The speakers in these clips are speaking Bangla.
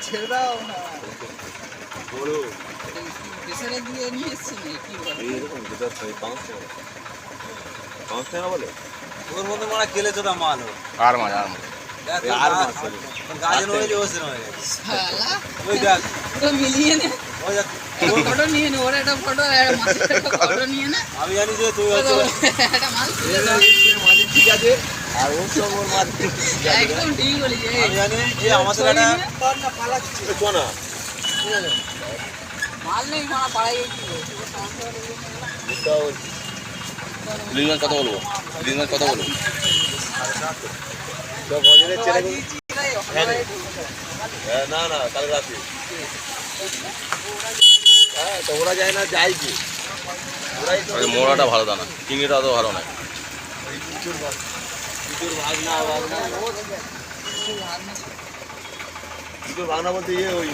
ছেড়ে দাও না বড় পেছনে দিয়ে নিয়ে এসছি না কি বলে এইরকম যেটা 5 টাকা বলে ওর মধ্যে মারা কেলে চোদা মাল আর মাছ গাজন হয়ে যে ওসে নয় শালা ওই দেখ তো মিলিয়ে নে ওই দেখ ফটো নিয়ে নে ওর একটা ফটো ফটো নিয়ে নে আমি জানি যে তুই হচ্ছে একটা মাল তুলে দাও মালিক ঠিক আছে আর ও সব ওর মাছ একদম ঠিক বলেছিস আমি জানি যে আমাদের একটা না পালাচ্ছি শোনা মাল নেই মাল পাড়াই গেছি লিঙ্গন কত বলবো লিঙ্গন কত বলবো না না কাল রাতে হ্যাঁ তো ওরা যায় না যাই কি মোড়াটা ভালো দানা চিংড়িটা অত ভালো নয় ভাগনা বলতে ইয়ে ওই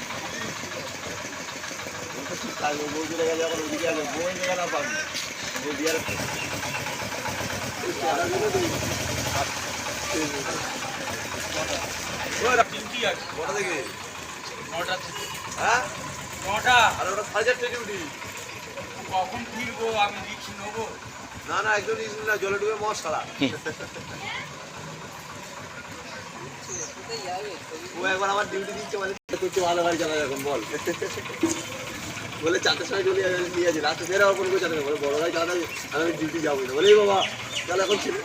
বউ চলে গেলে এখন ওইদিকে আছে বউ গেলে পাবি বউ দিয়ে কটা থেকে 9টা থেকে হ্যাঁ 9টা আর ওটা 1000 থেকে ডিউটি কখন ফিরবো আমি রিক্স নেবো না না একদম রিক্স না জলে ডুবে মশলা ও একবার আমার ডিউটি দিচ্ছে মানে করতে ভালো গাড়ি চালা এখন বল বলে 4টার সময় চলে নিয়ে আছে রাতে ফেরা ওপর করে চালাবে বলে বড় গাড়ি চালাবে আমি ডিউটি যাবো না বলে বাবা তাহলে এখন ছিল